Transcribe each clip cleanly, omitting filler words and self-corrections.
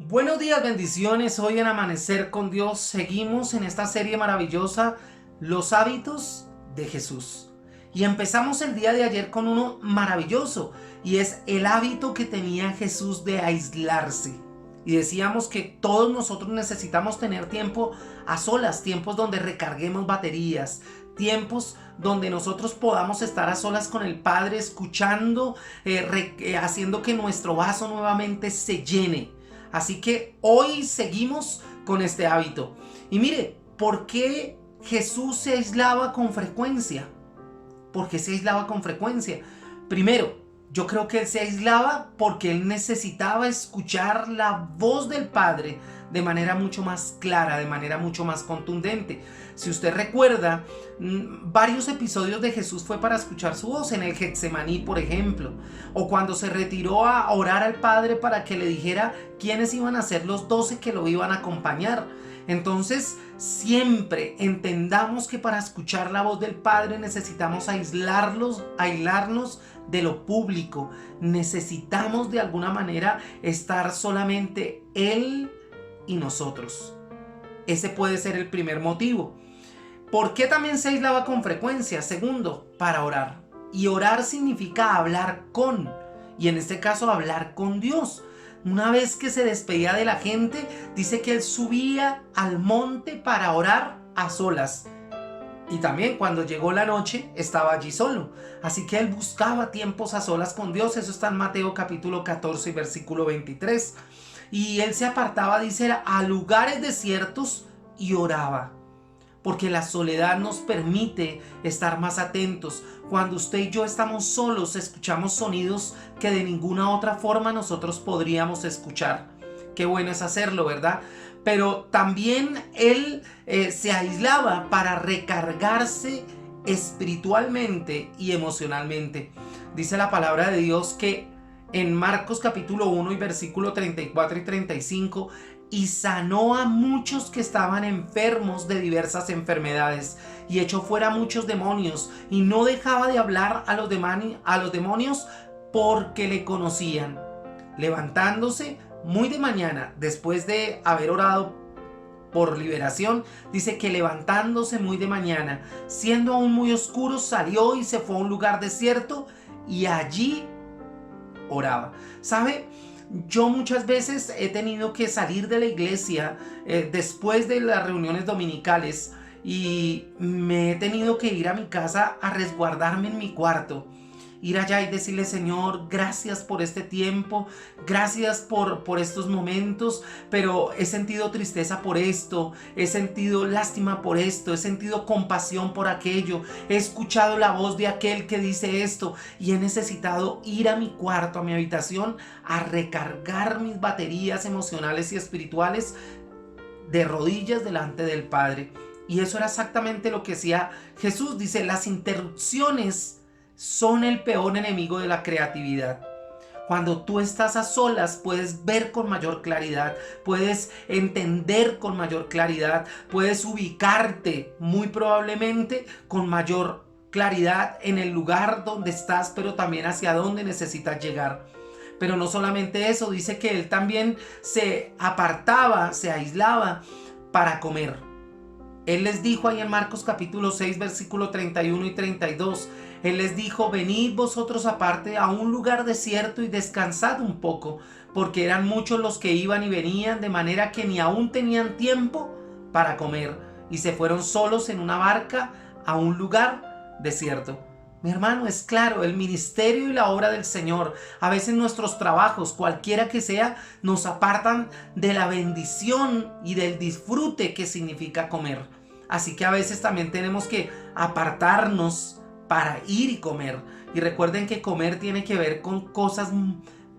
Buenos días, bendiciones. Hoy en Amanecer con Dios seguimos en esta serie maravillosa, Los hábitos de Jesús. Y empezamos el día de ayer con uno maravilloso, y es el hábito que tenía Jesús de aislarse. Y decíamos que todos nosotros necesitamos tener tiempo a solas, tiempos donde recarguemos baterías, tiempos donde nosotros podamos estar a solas con el Padre, escuchando, haciendo que nuestro vaso nuevamente se llene. Así que hoy seguimos con este hábito. Y mire, ¿por qué Jesús se aislaba con frecuencia? ¿Por qué se aislaba con frecuencia? Primero, yo creo que él se aislaba porque él necesitaba escuchar la voz del Padre de manera mucho más clara, de manera mucho más contundente. Si usted recuerda, varios episodios de Jesús fue para escuchar su voz, en el Getsemaní, por ejemplo, o cuando se retiró a orar al Padre para que le dijera quiénes iban a ser los 12 que lo iban a acompañar. Entonces, siempre entendamos que para escuchar la voz del Padre necesitamos aislarnos de lo público. Necesitamos de alguna manera estar solamente Él y nosotros. Ese puede ser el primer motivo. ¿Por qué también se aislaba con frecuencia? Segundo, para orar. Y orar significa hablar con, y en este caso hablar con Dios. Una vez que se despedía de la gente, dice que él subía al monte para orar a solas. Y también cuando llegó la noche estaba allí solo. Así que él buscaba tiempos a solas con Dios. Eso está en Mateo capítulo 14 y versículo 23. Y él se apartaba, dice, a lugares desiertos y oraba. Porque la soledad nos permite estar más atentos. Cuando usted y yo estamos solos, escuchamos sonidos que de ninguna otra forma nosotros podríamos escuchar. Qué bueno es hacerlo, ¿verdad? Pero también él se aislaba para recargarse espiritualmente y emocionalmente. Dice la palabra de Dios que en Marcos capítulo 1 y versículo 34 y 35, y sanó a muchos que estaban enfermos de diversas enfermedades, y echó fuera muchos demonios, y no dejaba de hablar a los demonios porque le conocían. Levantándose muy de mañana, después de haber orado por liberación, dice que levantándose muy de mañana, siendo aún muy oscuro, salió y se fue a un lugar desierto, y allí oraba. ¿Sabe? Yo muchas veces he tenido que salir de la iglesia después de las reuniones dominicales, y me he tenido que ir a mi casa a resguardarme en mi cuarto. Ir allá y decirle: Señor, gracias por este tiempo, gracias por estos momentos, pero he sentido tristeza por esto, he sentido lástima por esto, he sentido compasión por aquello, he escuchado la voz de aquel que dice esto, y he necesitado ir a mi cuarto, a mi habitación, a recargar mis baterías emocionales y espirituales de rodillas delante del Padre. Y eso era exactamente lo que hacía Jesús. Dice: las interrupciones son el peor enemigo de la creatividad. Cuando tú estás a solas, puedes ver con mayor claridad, puedes entender con mayor claridad, puedes ubicarte muy probablemente con mayor claridad en el lugar donde estás, pero también hacia dónde necesitas llegar. Pero no solamente eso, dice que él también se apartaba, se aislaba para comer. Él les dijo ahí en Marcos capítulo 6 versículo 31 y 32, él les dijo: venid vosotros aparte a un lugar desierto y descansad un poco, porque eran muchos los que iban y venían, de manera que ni aún tenían tiempo para comer, y se fueron solos en una barca a un lugar desierto. Mi hermano, es claro, el ministerio y la obra del Señor, a veces nuestros trabajos, cualquiera que sea, nos apartan de la bendición y del disfrute que significa comer. Así que a veces también tenemos que apartarnos para ir y comer. Y recuerden que comer tiene que ver con cosas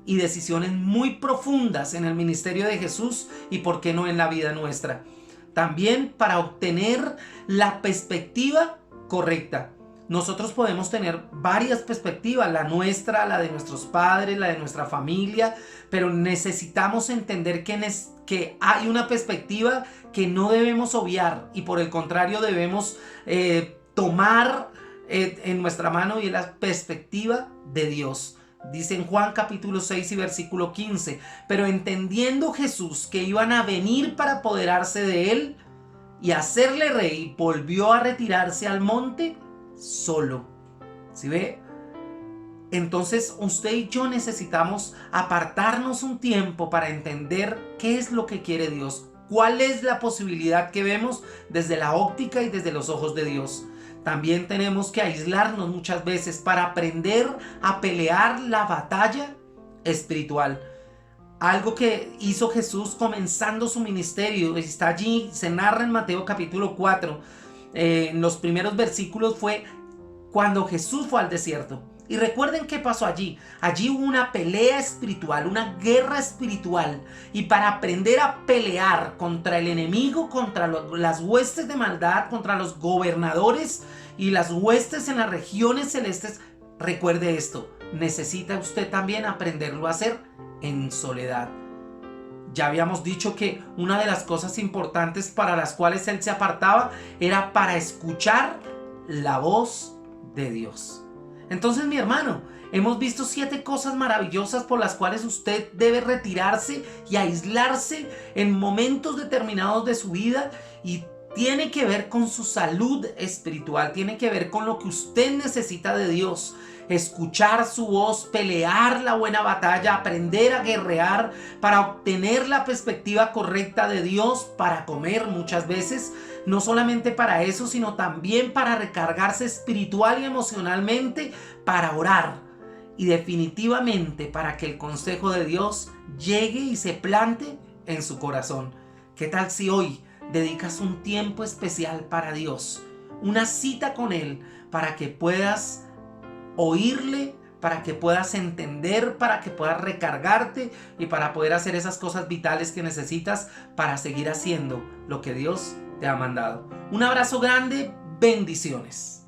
y decisiones muy profundas en el ministerio de Jesús, y por qué no en la vida nuestra. También para obtener la perspectiva correcta. Nosotros podemos tener varias perspectivas, la nuestra, la de nuestros padres, la de nuestra familia, pero necesitamos entender que hay una perspectiva que no debemos obviar, y por el contrario debemos tomar en nuestra mano, y es la perspectiva de Dios. Dice en Juan capítulo 6 y versículo 15, pero entendiendo Jesús que iban a venir para apoderarse de él y hacerle rey, volvió a retirarse al monte solo. ¿Sí ve? Entonces usted y yo necesitamos apartarnos un tiempo para entender qué es lo que quiere Dios, cuál es la posibilidad que vemos desde la óptica y desde los ojos de Dios. También tenemos que aislarnos muchas veces para aprender a pelear la batalla espiritual. Algo que hizo Jesús comenzando su ministerio, está allí, se narra en Mateo capítulo 4, en los primeros versículos, fue cuando Jesús fue al desierto. Y recuerden qué pasó allí. Allí hubo una pelea espiritual, una guerra espiritual. Y para aprender a pelear contra el enemigo, contra las huestes de maldad, contra los gobernadores y las huestes en las regiones celestes, recuerde esto, necesita usted también aprenderlo a hacer en soledad. Ya habíamos dicho que una de las cosas importantes para las cuales él se apartaba era para escuchar la voz de Dios. Entonces, mi hermano, hemos visto 7 cosas maravillosas por las cuales usted debe retirarse y aislarse en momentos determinados de su vida, y tiene que ver con su salud espiritual, tiene que ver con lo que usted necesita de Dios. Escuchar su voz, pelear la buena batalla, aprender a guerrear para obtener la perspectiva correcta de Dios, para comer muchas veces, no solamente para eso, sino también para recargarse espiritual y emocionalmente, para orar y definitivamente para que el consejo de Dios llegue y se plante en su corazón. ¿Qué tal si hoy dedicas un tiempo especial para Dios, una cita con Él, para que puedas oírle, para que puedas entender, para que puedas recargarte y para poder hacer esas cosas vitales que necesitas para seguir haciendo lo que Dios te ha mandado? Un abrazo grande, bendiciones.